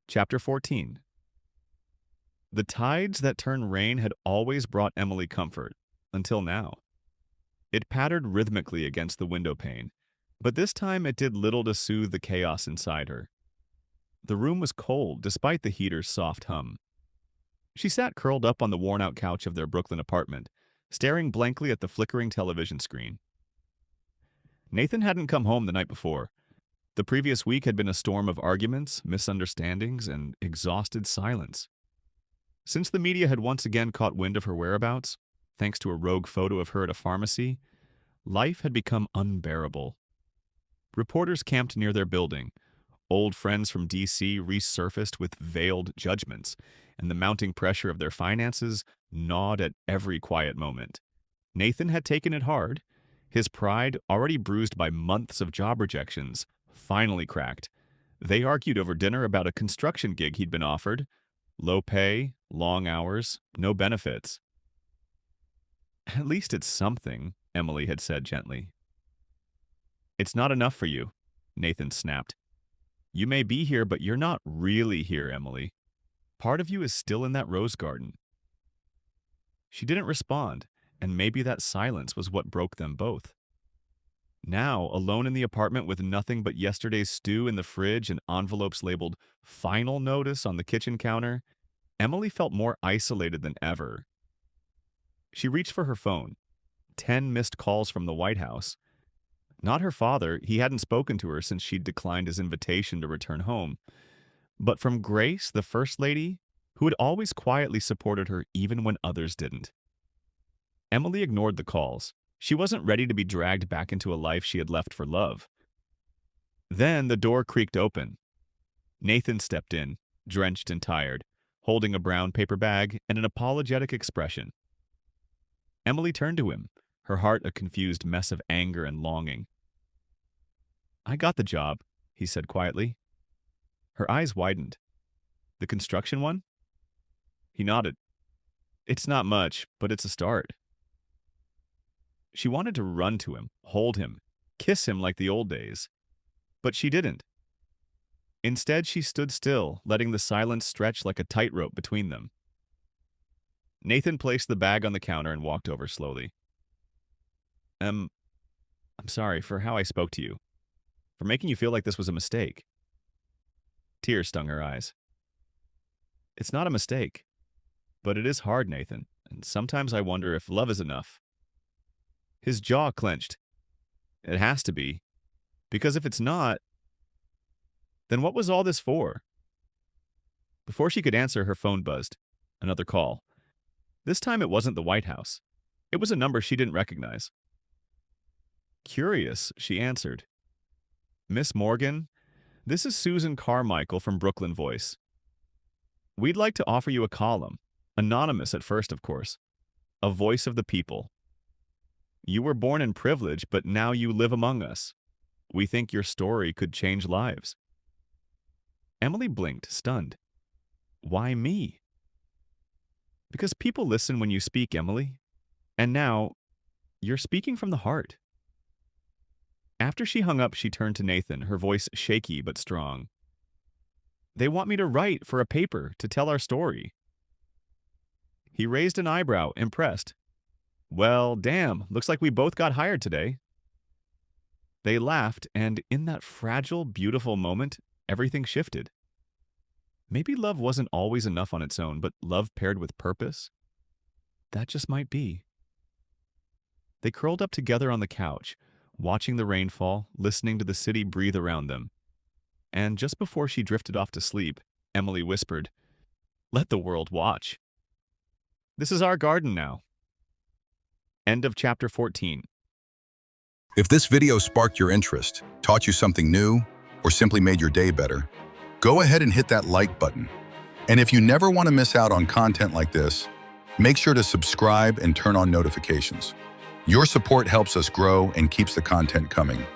Chapter 14. The tides that turn rain had always brought Emily comfort, until now. It pattered rhythmically against the window pane, but this time it did little to soothe the chaos inside her. The room was cold, despite the heater's soft hum. She sat curled up on the worn-out couch of their Brooklyn apartment, staring blankly at the flickering television screen. Nathan hadn't come home the night before. The previous week had been a storm of arguments, misunderstandings, and exhausted silence. Since the media had once again caught wind of her whereabouts, thanks to a rogue photo of her at a pharmacy, life had become unbearable. Reporters camped near their building. Old friends from D.C. resurfaced with veiled judgments, and the mounting pressure of their finances gnawed at every quiet moment. Nathan had taken it hard. His pride, already bruised by months of job rejections, finally cracked. They argued over dinner about a construction gig he'd been offered. Low pay, long hours, no benefits. "At least it's something," Emily had said gently. "It's not enough for you," Nathan snapped. "You may be here, but you're not really here, Emily. Part of you is still in that rose garden." She didn't respond, and maybe that silence was what broke them both. Now, alone in the apartment with nothing but yesterday's stew in the fridge and envelopes labeled "Final Notice" on the kitchen counter, Emily felt more isolated than ever. She reached for her phone. 10 missed calls from the White House. Not her father, he hadn't spoken to her since she'd declined his invitation to return home. But from Grace, the First Lady, who had always quietly supported her even when others didn't. Emily ignored the calls. She wasn't ready to be dragged back into a life she had left for love. Then the door creaked open. Nathan stepped in, drenched and tired, holding a brown paper bag and an apologetic expression. Emily turned to him, her heart a confused mess of anger and longing. "I got the job," he said quietly. Her eyes widened. "The construction one?" He nodded. "It's not much, but it's a start." She wanted to run to him, hold him, kiss him like the old days. But she didn't. Instead, she stood still, letting the silence stretch like a tightrope between them. Nathan placed the bag on the counter and walked over slowly. I'm sorry for how I spoke to you, for making you feel like this was a mistake." Tears stung her eyes. "It's not a mistake, but it is hard, Nathan, and sometimes I wonder if love is enough." His jaw clenched. It has to be, because if it's not, then what was all this for? Before she could answer, her phone buzzed. Another call. This time it wasn't the White House. It was a number she didn't recognize. Curious, she answered. "Miss Morgan, this is Susan Carmichael from Brooklyn Voice. We'd like to offer you a column, anonymous at first, of course, a voice of the people. You were born in privilege, but now you live among us. We think your story could change lives." Emily blinked, stunned. "Why me?" "Because people listen when you speak, Emily. And now, you're speaking from the heart." After she hung up, she turned to Nathan, her voice shaky but strong. "They want me to write for a paper to tell our story." He raised an eyebrow, impressed. "Well, damn, looks like we both got hired today." They laughed, and in that fragile, beautiful moment, everything shifted. Maybe love wasn't always enough on its own, but love paired with purpose? That just might be. They curled up together on the couch, watching the rain fall, listening to the city breathe around them. And just before she drifted off to sleep, Emily whispered, "Let the world watch. This is our garden now." End of chapter 14. If this video sparked your interest, taught you something new, or simply made your day better, go ahead and hit that like button. And if you never want to miss out on content like this, make sure to subscribe and turn on notifications. Your support helps us grow and keeps the content coming.